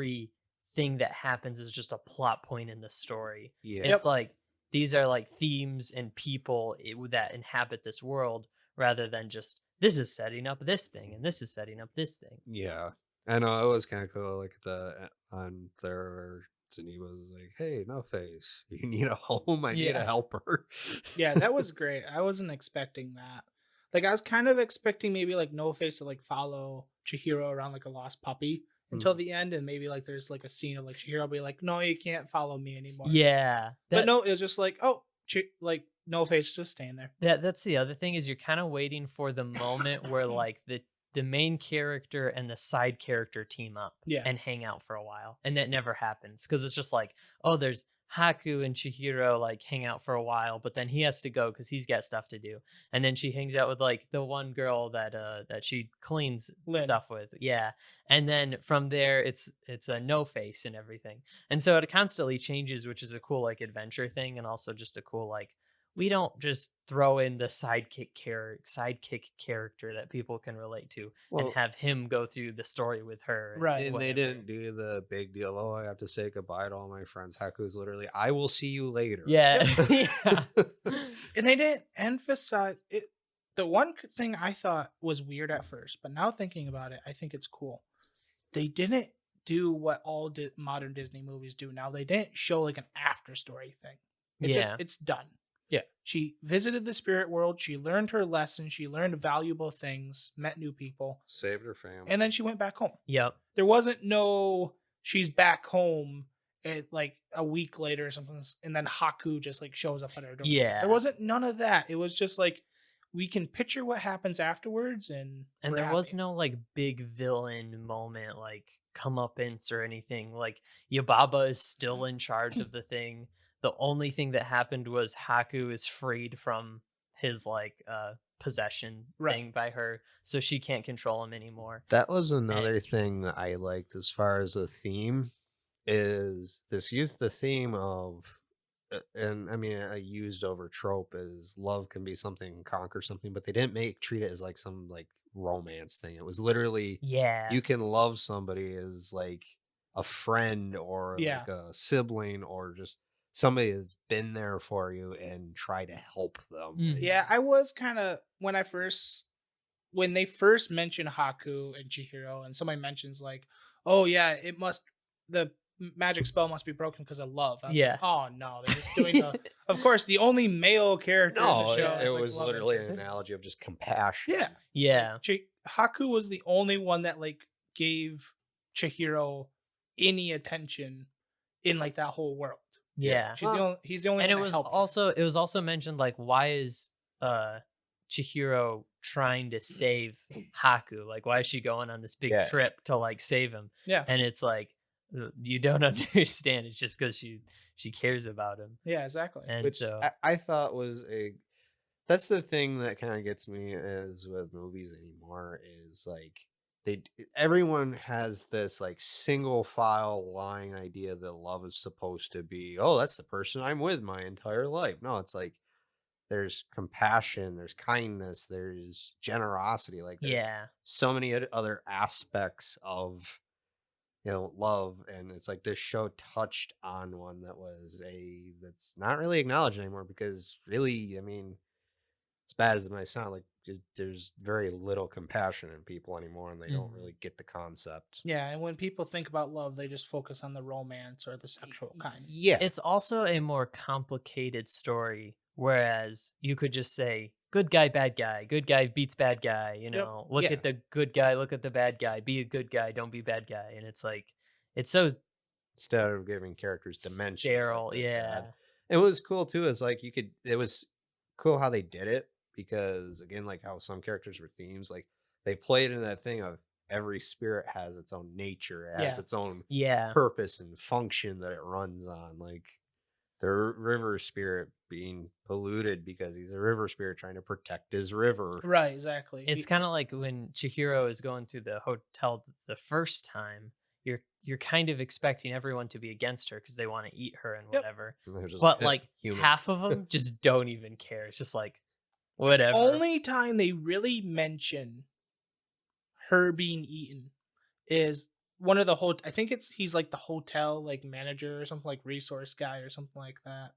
everything that happens is just a plot point in the story.
Yeah.
It's like these are like themes and people that inhabit this world rather than just this is setting up this thing and this is setting up this thing.
Yeah. I know it was kind of cool. Like on their Zeniba was like, "Hey, No Face, you need a home. I need
Yeah.
a helper."
Yeah, that was great. I wasn't expecting that. Like I was kind of expecting maybe like No Face to like follow Chihiro around like a lost puppy until the end, and maybe like there's like a scene of like Chihiro be like, "No, you can't follow me anymore."
Yeah.
But no, it was just like, oh, like No Face just staying there.
That's the other thing is you're kind of waiting for the moment where like the main character and the side character team up
Yeah.
and hang out for a while. And that never happens because it's just like, oh, there's Haku and Chihiro like hang out for a while, but then he has to go because he's got stuff to do. And then she hangs out with like the one girl that she cleans
Lynn.
stuff with. Yeah. And then from there it's a No Face and everything. And so it constantly changes, which is a cool like adventure thing and also just a cool like we don't just throw in the sidekick character that people can relate to
Well,
and have him go through the story with her.
Right.
and they
whatever.
didn't do the big deal. Oh, I have to say goodbye to all my friends. Haku's literally, I will see you later.
Yeah. Yeah.
And they didn't emphasize it. The one thing I thought was weird at first, but now thinking about it, I think it's cool. They didn't do what all modern Disney movies do now. They didn't show like an after story thing. It's
Yeah.
just it's done.
Yeah.
She visited the spirit world. She learned her lesson. She learned valuable things, met new people,
Saved her family.
and then she went back home.
Yep.
There wasn't no she's back home at like a week later or something, and then Haku just like shows up at her door.
Yeah.
There wasn't none of that. It was just like we can picture what happens afterwards, and we're
there was
happy.
no like big villain moment, like comeuppance or anything. Like Yababa is still in charge of the thing. The only thing that happened was Haku is freed from his like possession
Right.
thing by her, so she can't control him anymore.
That was another thing that I liked as far as the theme is this used the theme of and I mean, a used over trope is love can be something, conquer something, but they didn't treat it as like some like romance thing. It was literally
Yeah.
you can love somebody as like a friend or
Yeah.
like a sibling or just somebody that's been there for you and try to help them.
Mhm.
Like,
Yeah, I was kind of when they first mention Haku and Chihiro, and somebody mentions like, "Oh yeah, the magic spell must be broken because of love." I was
Yeah.
like, "Oh no, they're just doing the." Of course, the only male character in the
no,
show
Yeah.
it
is like
was
love
literally an
interest.
analogy of just compassion.
Yeah,
Yeah.
Haku was the only one that like gave Chihiro any attention in like that whole world.
Yeah.
He's the only
And
one that helped her.
it was also mentioned like why is Chihiro trying to save Haku? Like why is she going on this big
Yeah.
trip to like save him?
Yeah,
And it's like you don't understand. It's just because she cares about him.
yeah, exactly.
And
Which
so
I thought was that's the thing that kind of gets me as with movies anymore is like everyone has this like single file line idea that love is supposed to be, oh, that's the person I'm with my entire life. No, it's like there's compassion, there's kindness, there's generosity, like there's
yeah.
so many other aspects of love, and it's like this show touched on one that's not really acknowledged anymore because really, I mean, as bad as it might sound, like there's very little compassion in people anymore, and they don't
Mhm.
really get the concept.
Yeah, and when people think about love, they just focus on the romance or the sexual kind.
Yeah,
It's also a more complicated story, whereas you could just say good guy beats bad guy, you
Yep.
know, look
Yeah.
at the good guy, look at the bad guy, be a good guy, don't be bad guy. And it's like it's so
instead of giving characters dimensions
sterile,
like this
yeah.
had. It was cool too. Is like it was cool how they did it because again, like how some characters were themes, like they played in that thing of every spirit has its own nature, it has
Yeah.
its own
Yeah.
purpose and function that it runs on. Like the river spirit being polluted because he's a river spirit trying to protect his river.
Right, exactly.
It's kind of like when Chihiro is going to the hotel the first time, you're kind of expecting everyone to be against her because they want to eat her and
Yep.
whatever.
And they're just
But like
human.
half of them just don't even care. It's just like whatever.
Only time they really mention her being eaten is one of the whole. I think he's like the hotel like manager or something, like resource guy or something like that.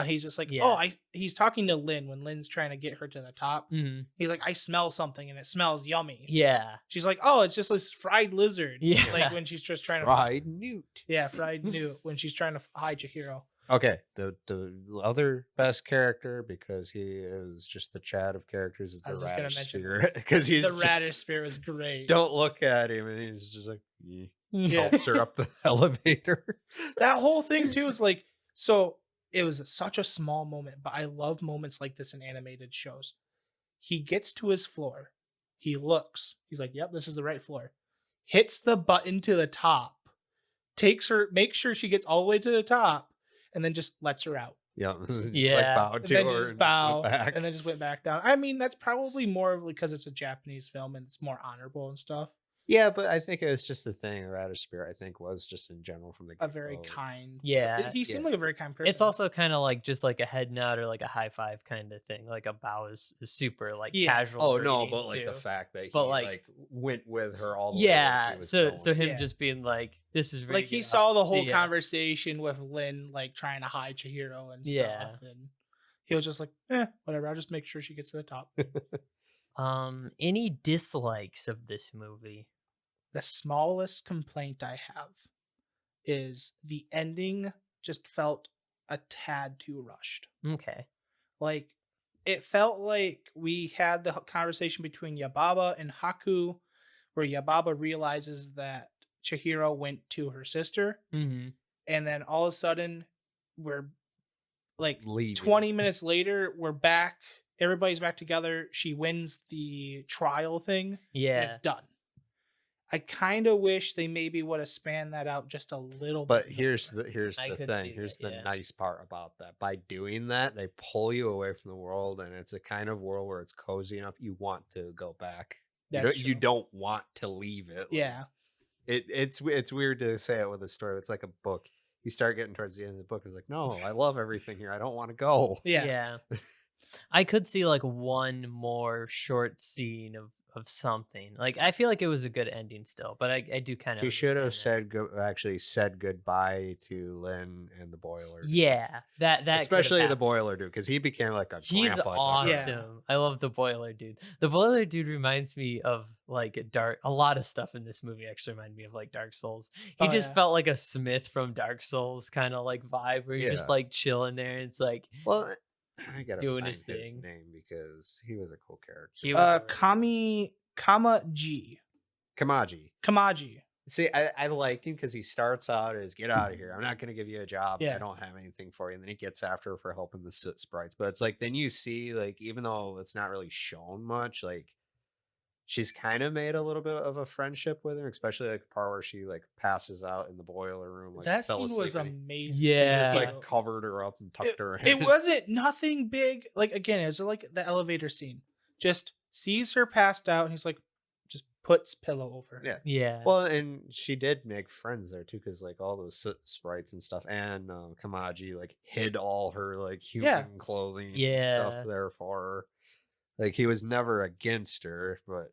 He's just like,
Yeah.
he's talking to Lynn when Lynn's trying to get her to the top.
Mhm.
He's like, I smell something and it smells yummy.
Yeah.
She's like, oh, it's just this fried lizard.
Yeah.
Like when she's just trying to
Fried newt.
Yeah, fried newt when she's trying to hide Chihiro.
Okay, the other best character, because he is just the Chad of characters, is
I
the
was just gonna
radish
mention
spirit. Because he's
The
just-
radish spirit was great.
don't look at him, and he's just like
Yeah.
helps her up the elevator.
That whole thing too is like, so it was such a small moment, but I love moments like this in animated shows. He gets to his floor, he looks, he's like, yep, this is the right floor. Hits the button to the top, makes sure she gets all the way to the top, and then just lets her out.
Yeah, just
Yeah.
like bowed
And
to
then
her
just
and
bow,
went back.
and then just went back down. I mean, that's probably more of because it's a Japanese film and it's more honorable and stuff.
Yeah, but I think it's just the thing. Radish spirit, I think, was just in general from the
A very
get-go.
kind.
Yeah.
He seemed
Yeah.
like a very kind person.
It's also kind of like just like a head nod or like a high five kind of thing. Like a bow is super like
Yeah.
casual.
Oh no,
greeting,
but like the
too.
fact that he
But,
like went with her all the way. where
Yeah.
she was
So
going.
so him
Yeah.
just being like, this is really
like he
good.
saw the whole
See ya.
conversation with Lynn, like trying to hide Chihiro and stuff,
Yeah.
and he was just like, whatever. I'll just make sure she gets to the top.
Any dislikes of this movie?
The smallest complaint I have is the ending just felt a tad too rushed.
Okay.
Like it felt like we had the conversation between Yababa and Haku, where Yababa realizes that Chihiro went to her sister,
Mm-hmm.
and then all of a sudden we're like
Leaving.
20 minutes later, we're back. Everybody's back together. She wins the trial thing, and
Yeah.
it's done. I kind of wish they maybe would have spanned that out just a little
But
bit.
here's
more.
the
I could
thing.
see
Here's
that,
the
yeah.
nice part about that. By doing that, they pull you away from the world, and it's a kind of world where it's cozy enough you want to go back.
That's
You
true.
don't want to leave it. Like,
Yeah.
it's weird to say it with a story. It's like a book. you start getting towards the end of the book, it's like, no, I love everything here. I don't want to go.
Yeah.
I could see like one more short scene of something. Like I feel like it was a good ending still, but I do kind of.
She should have
understand
actually said goodbye to Lynn and the boiler.
that. Yeah, that could've
especially the
happened.
boiler dude, because he became like a
He's
grandpa.
awesome.
Yeah.
I love the boiler dude. The boiler dude reminds me of like a lot of stuff in this movie actually remind me of like Dark Souls. He
Oh,
just
yeah.
felt like a Smith from Dark Souls kind of like vibe where he's just
Yeah.
like chilling there. And it's like
Well, I gotta
Doing
find
his thing.
name because he was a cool character.
He was
Kamaji.
Kamaji. See, I liked him because he starts out as get out of here. I'm not gonna give you a job.
Yeah.
I don't have anything for you. And then he gets after her for helping the sprites. But it's like then you see like even though it's not really shown much, like she's kind of made a little bit of a friendship with him, especially like the part where she like passes out in the boiler room. Like
That
fell
scene was
asleep and
amazing.
he just
Yeah.
like covered her up and tucked her in.
It wasn't nothing big. Like again, it was like the elevator scene. Just sees her passed out, and he's like, just puts pillow over her.
Yeah.
yeah.
Well, and she did make friends there too, because like all those sprites and stuff, and Kamaji like hid all her like human clothing and
Yeah.
stuff there for her. Like he was never against her, but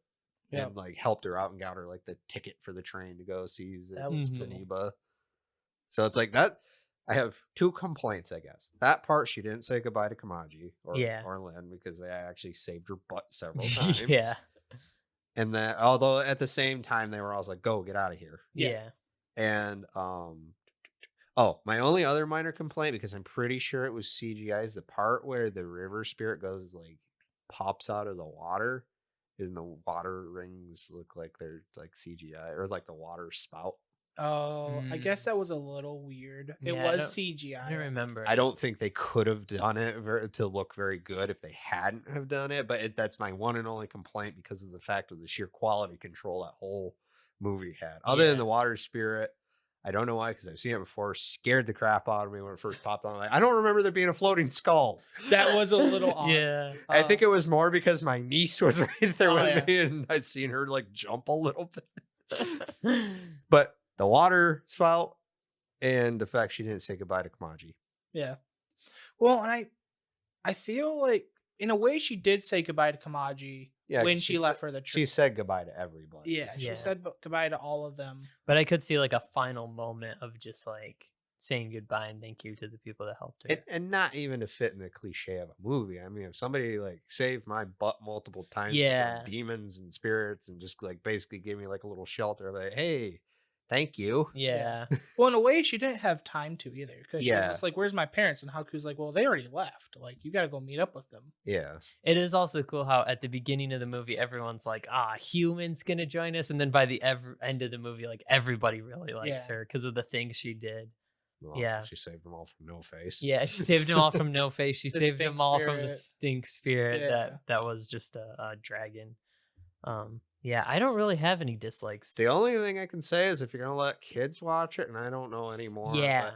Yeah.
and like helped her out and got her like the ticket for the train to go see
That was
Mhm.
cool.
Zaniba. So it's like that. I have two complaints, I guess. That part she didn't say goodbye to Kamaji or Lynn because they actually saved her butt several times.
yeah.
And that although at the same time they were always like, go get out of here.
Yeah.
And my only other minor complaint, because I'm pretty sure it was CGI, is the part where the river spirit goes like pops out of the water and the water rings look like they're like CGI or like the water spout.
Oh, I guess that was a little weird. It
Yeah, I
was
don't-
CGI.
I don't remember.
I don't think they could have done it to look very good if they hadn't have done it, but that's my one and only complaint because of the fact of the sheer quality control that whole movie had. Other than
Yeah.
the water spirit, I don't know why, because I've seen it before, scared the crap out of me when it first popped on. Like, I don't remember there being a floating skull.
That was a little odd.
Yeah.
I think it was more because my niece was right there
Oh,
with
yeah.
me and I seen her like jump a little bit. But the water spout and the fact she didn't say goodbye to Kamaji.
Yeah. Well, and I feel like in a way she did say goodbye to Kamaji when she left for the trip.
She said goodbye to everybody.
Yeah, she
Yeah.
said goodbye to all of them.
But I could see like a final moment of just like saying goodbye and thank you to the people that helped her.
And not even to fit in the cliche of a movie. I mean, if somebody like saved my butt multiple times
Yeah.
from demons and spirits and just like basically gave me like a little shelter, like, hey, thank you.
yeah.
Well, in a way, she didn't have time to either because she
Yeah.
was just like, "Where's my parents?" And Haku's like, "Well, they already left. Like, you got to go meet up with them."
Yeah.
It is also cool how at the beginning of the movie everyone's like, humans gonna join us, and then by the end of the movie, like everybody really likes
Yeah.
her because of the things she did.
Well,
Yeah.
She saved them all from No Face.
Yeah, she saved them all from No Face. She
The
saved them
stink
all from the
spirit.
stink spirit
Yeah.
that was just a dragon. Yeah, I don't really have any dislikes.
The only thing I can say is if you're gonna let kids watch it, and I don't know anymore.
Yeah.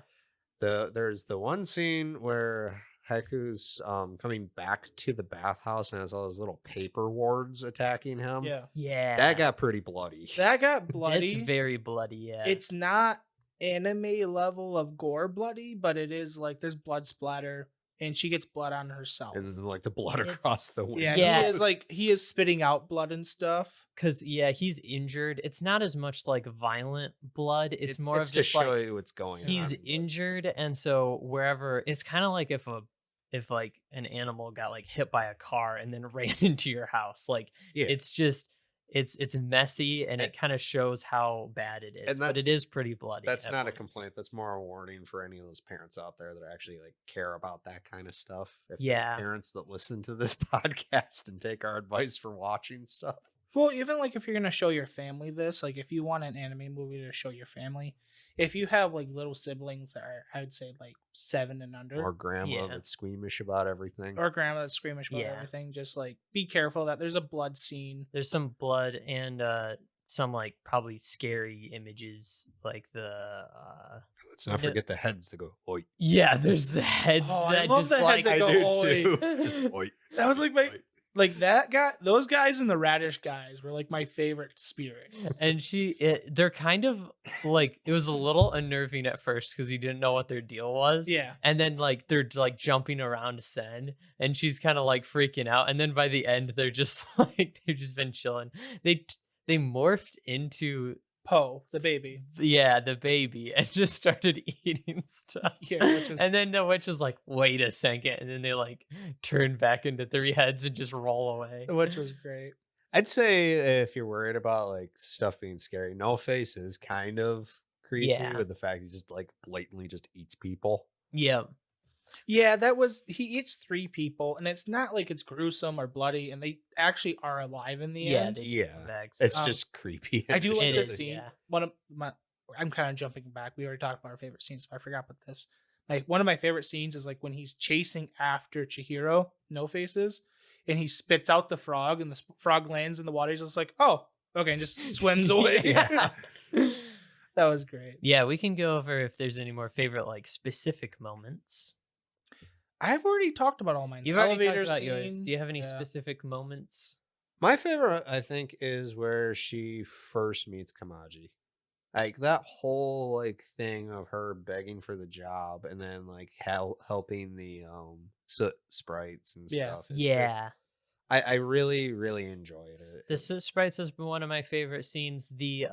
but there's the one scene where Heku's coming back to the bathhouse and has all those little paper wards attacking him.
Yeah,
Yeah,
That got pretty bloody.
that got bloody.
It's very bloody. Yeah,
It's not anime level of gore bloody, but it is like there's blood splatter, and she gets blood on herself.
And then like the blood
It's-
across the window.
Yeah,
Yeah.
he is spitting out blood and stuff.
because he's injured. It's not as much like violent blood. It's more
it's
of
to
just
show
like
you what's going on.
he's
but-
injured, and so wherever it's kind of like if like an animal got like hit by a car and then ran into your house. Like
Yeah.
it's just it's messy and it
And-
kind of shows how bad it is.
and
But it
that's-
is pretty bloody.
That's
at
not a
points.
complaint. That's more a warning for any of those parents out there that actually like care about that kind of stuff. If there's
Yeah.
parents that listen to this podcast and take our advice for watching stuff.
Well, even like if you're gonna show your family this, like if you want an anime movie to show your family, if you have like little siblings that are, I would say like 7 and under,
Or grandma
Yeah.
that's squeamish about everything.
or grandma that's squeamish about
Yeah.
everything, just like be careful that there's a blood scene.
There's some blood and some like probably scary images like the
Let's not
the-
forget the heads that go, oi.
yeah, there's the heads
Oh, I
that
love
just
the
like
heads that go, oi.
Just oi.
That was like my
oi.
Like that guy, those guys and the radish guys were like my favorite spirits.
And they're kind of like, it was a little unnerving at first because you didn't know what their deal was.
Yeah.
And then like they're like jumping around Sen, and she's kind of like freaking out. And then by the end, they're just like they've just been chilling. They morphed into
Poe, the baby.
the baby, and just started eating stuff.
Yeah, which was-
And then the witch is like, wait a second, and then they like turn back into three heads and just roll away.
Which was great.
I'd say if you're worried about like stuff being scary, No Face is kind of creepy
Yeah.
with the fact he just like blatantly just eats people.
Yeah.
Yeah, he eats 3 people, and it's not like it's gruesome or bloody, and they actually are alive in the
Yeah,
end.
they
Yeah.
come back.
It's
Um,
just creepy.
I do like
It
this
is,
scene.
yeah.
One of my, I'm kind of jumping back. We already talked about our favorite scenes, so I forgot about this. Like one of my favorite scenes is like when he's chasing after Chihiro, No Faces, and he spits out the frog, and the frog lands in the water. He's just like, oh, okay, and just swims away.
Yeah.
That was great.
Yeah, we can go over if there's any more favorite like specific moments.
I've already talked about all mine.
You've already talked
Elevator
about yours.
scene,
Do you have any
yeah.
specific moments?
My favorite, I think, is where she first meets Kamaji. Like that whole like thing of her begging for the job and then like helping the soot sprites and
Yeah.
stuff. It's
Yeah.
just- I really, really enjoyed it.
The Soot Sprites has been one of my favorite scenes. The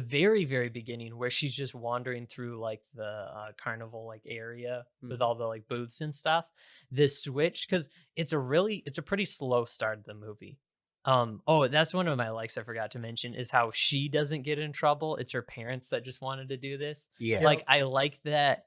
very, very beginning where she's just wandering through like the carnival like area with all the like booths and stuff. The switch, because it's a pretty slow start of the movie. Oh, that's one of my likes I forgot to mention is how she doesn't get in trouble. It's her parents that just wanted to do this.
Yeah.
Like I like that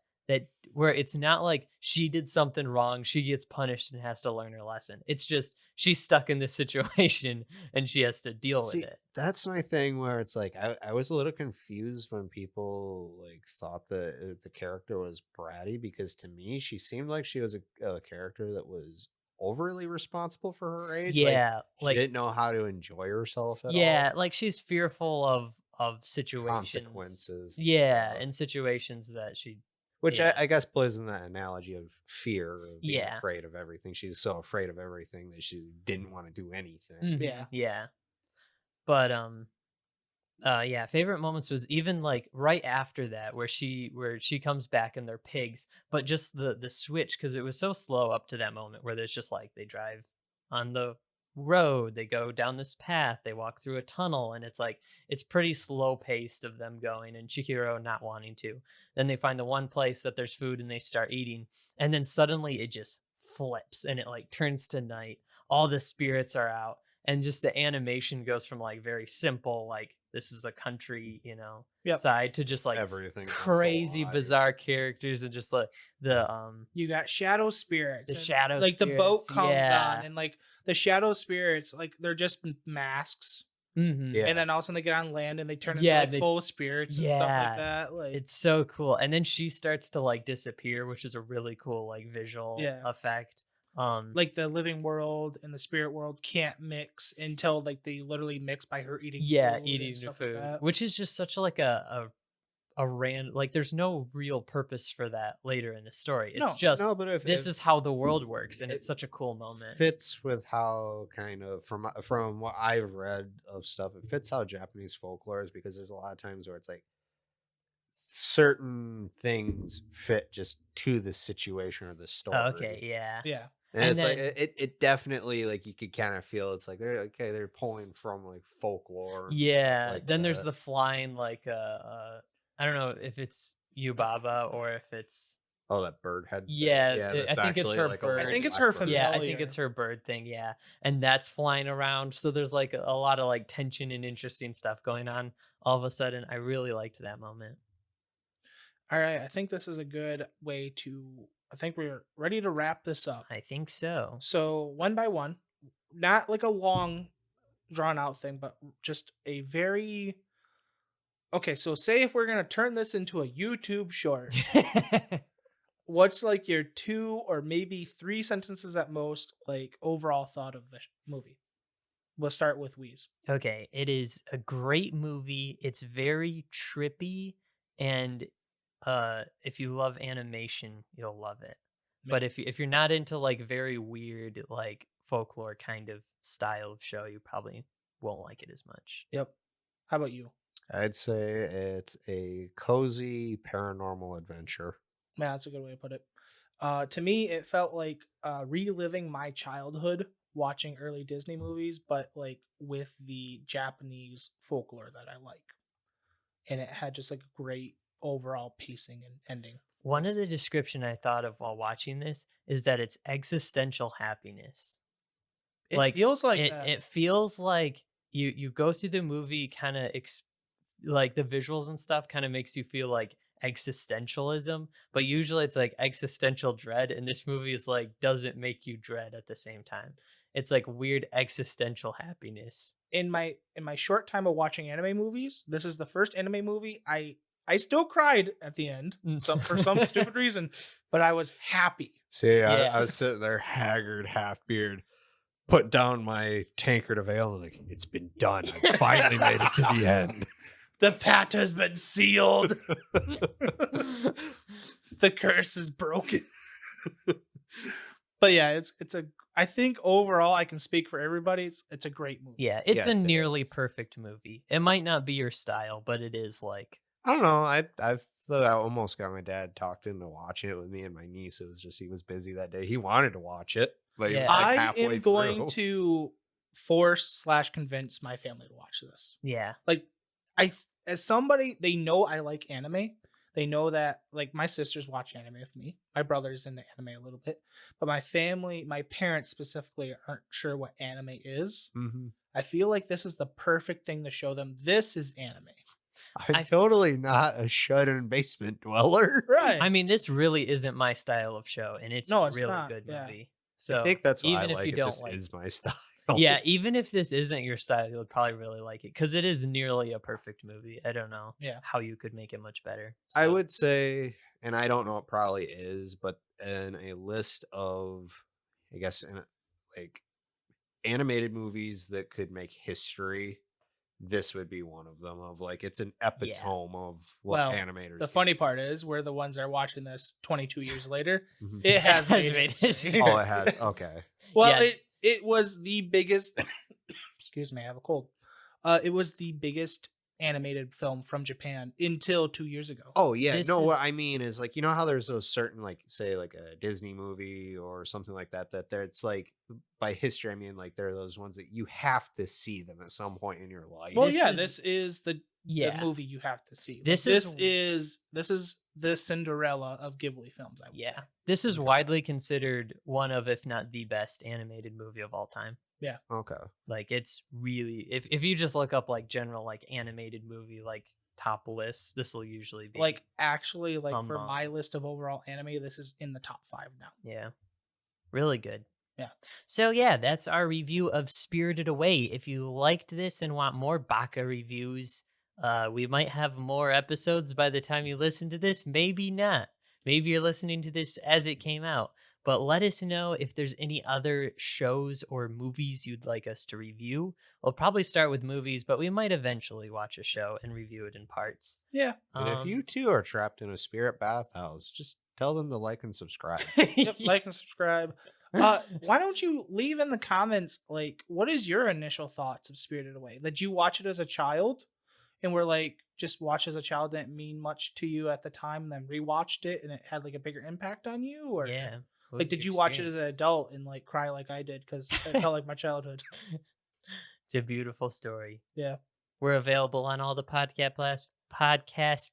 where it's not like she did something wrong, she gets punished and has to learn her lesson. It's just she's stuck in this situation and she has to deal
See,
with it.
that's my thing where it's like I was a little confused when people like thought that the character was bratty because to me she seemed like she was a character that was overly responsible for her age.
Yeah,
she
like
didn't know how to enjoy herself at
yeah,
all.
like she's fearful of situations.
Consequences and
Yeah,
stuff.
in situations that she
Which
yeah.
I guess plays in that analogy of fear, of being
Yeah.
afraid of everything. She's so afraid of everything that she didn't want to do anything.
Mhm,
Yeah.
yeah. But yeah, favorite moments was even like right after that where she comes back and they're pigs, but just the switch because it was so slow up to that moment where there's just like they drive on the road, they go down this path, they walk through a tunnel, and it's like it's pretty slow paced of them going and Chihiro not wanting to. Then they find the one place that there's food and they start eating, and then suddenly it just flips and it like turns to night. All the spirits are out, and just the animation goes from like very simple, like this is a country,
Yep.
side to just like
Everything comes
crazy
alive.
bizarre characters and just like the
You got shadow spirits.
The
and,
shadow
like the boat
spirits,
comes
yeah.
on, and like the shadow spirits, like they're just masks.
mhm.
Yeah.
And then all of a sudden they get on land and they turn into
Yeah,
like
they-
full spirits and stuff
yeah,
like that. Like
It's so cool. And then she starts to like disappear, which is a really cool like visual
Yeah.
effect.
like the living world and the spirit world can't mix until like they literally mix by her eating
yeah,
food and
eating the
stuff like
food,
that.
which is just such like a random, like there's no real purpose for that later in the story. It's
No,
just
no, but if
this
if
is how the world works, and
it
it's such a cool moment.
fits with how kind of from what I've read of stuff, it fits how Japanese folklore is because there's a lot of times where it's like certain things fit just to the situation or the story.
Oh, okay, yeah.
Yeah.
And,
And
it's like
then-
it definitely like you could kind of feel it's like they're pulling from like folklore. And stuff
Yeah,
like
then there's
that.
the flying like I don't know if it's Yubaba or if it's
that bird head. thing.
Yeah,
that's
I think it's
actually
her
like
bird.
a
I think it's
black
her
bird.
yeah, I
familiar.
think it's her bird thing, yeah. And that's flying around, so there's like a lot of like tension and interesting stuff going on all of a sudden. I really liked that moment.
All right. I think this is a good way to. I think we're ready to wrap this up.
I think so.
So one by one, not like a long, drawn out thing, but just a very. Okay, so say if we're gonna turn this into a YouTube short, what's like your 2 or maybe 3 sentences at most, like overall thought of the movie? We'll start with Wheeze.
Okay, it is a great movie. It's very trippy, and if you love animation, you'll love it. But if you're not into like very weird like folklore kind of style of show, you probably won't like it as much.
Yep. How about you?
I'd say it's a cozy paranormal adventure.
Yeah, that's a good way to put it. To me, it felt like reliving my childhood watching early Disney movies, but like with the Japanese folklore that I like. And it had just like a great overall pacing and ending.
One of the description I thought of while watching this is that it's existential happiness.
It feels like
it feels like you go through the movie kind of like the visuals and stuff kind of makes you feel like existentialism, but usually it's like existential dread, and this movie is like doesn't make you dread at the same time. It's like weird existential happiness.
in my short time of watching anime movies, this is the first anime movie I still cried at the end, for some stupid reason, but I was happy.
See,
Yeah.
I was sitting there, haggard, half beard, put down my tankard of ale, and like, it's been done. I finally made it to the end.
The pact has been sealed. The curse is broken. But yeah, it's a. I think overall, I can speak for everybody. It's a great movie.
Yeah, it's
Yes,
a
it
nearly
is.
perfect movie. It might not be your style, but it is like
I don't know. I thought I almost got my dad talked into watching it with me and my niece. It was just he was busy that day. He wanted to watch it, but he was
Yeah.
like
I
halfway
am going
through.
to force/convince my family to watch this.
yeah.
Like, as somebody, they know I like anime. They know that, like, my sisters watch anime with me. My brother's into anime a little bit, but my family, my parents specifically, aren't sure what anime is.
Mm-hmm.
I feel like this is the perfect thing to show them. This is anime,
I'm totally not a shut-in basement dweller.
right?
I mean, this really isn't my style of show, and it's
No,
a
it's
really
not,
good
yeah.
movie. So
I think that's why
even
I
if
like
you
it.
don't
This
like,
is my style.
yeah, even if this isn't your style, you'll probably really like it because it is nearly a perfect movie. I don't know,
Yeah.
how you could make it much better.
I
So,
would say, and I don't know, it probably is, but in a list of, I guess, like animated movies that could make history, this would be one of them. Of like, it's an epitome of what
Well,
animators.
The
do.
funny part is, we're the ones that are watching this 22 years later.
Mhm.
It has made
made
history.
history.
Oh, it has. Okay.
Well,
Yeah.
it was the biggest. Excuse me, I have a cold. It was the biggest animated film from Japan until 2 years ago.
Oh yeah,
This
no.
is-
What I mean is like, you know how there's those certain, like, say like a Disney movie or something like that there it's like, by history I mean, like, there are those ones that you have to see them at some point in your life.
Well,
this
yeah,
is-
this is the
yeah,
movie you have to see. Like,
This is-
this is the Cinderella of Ghibli films. I would
yeah.
say.
This is widely considered one of, if not the best animated movie of all time.
Okay.
Like it's really, if you just look up like general like animated movie like top lists, this will usually be
Like, actually, like, for
Among.
my list of overall anime, this is in the top 5 now.
yeah, really good.
Yeah.
So yeah, that's our review of Spirited Away. If you liked this and want more Baka reviews, we might have more episodes by the time you listen to this. Maybe not. Maybe you're listening to this as it came out. But let us know if there's any other shows or movies you'd like us to review. We'll probably start with movies, but we might eventually watch a show and review it in parts.
Yeah.
And if you too are trapped in a spirit bathhouse, just tell them to like and subscribe.
Yep, like and subscribe. Why don't you leave in the comments, like, what is your initial thoughts of Spirited Away? Did you watch it as a child and were like, just watch as a child didn't mean much to you at the time, and then rewatched it and it had like a bigger impact on you? Or
yeah. What
like,
was
did
your
you watch it as an
experience?
adult and like cry like I did because it felt like my childhood?
It's a beautiful story.
Yeah.
We're available on all the podcast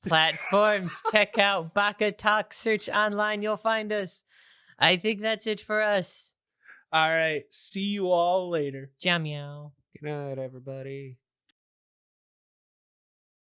platforms. Check out Baka-Talk. Search online. You'll find us. I think that's it for us.
All right. See you all later.
Ciao meow.
Good night, everybody.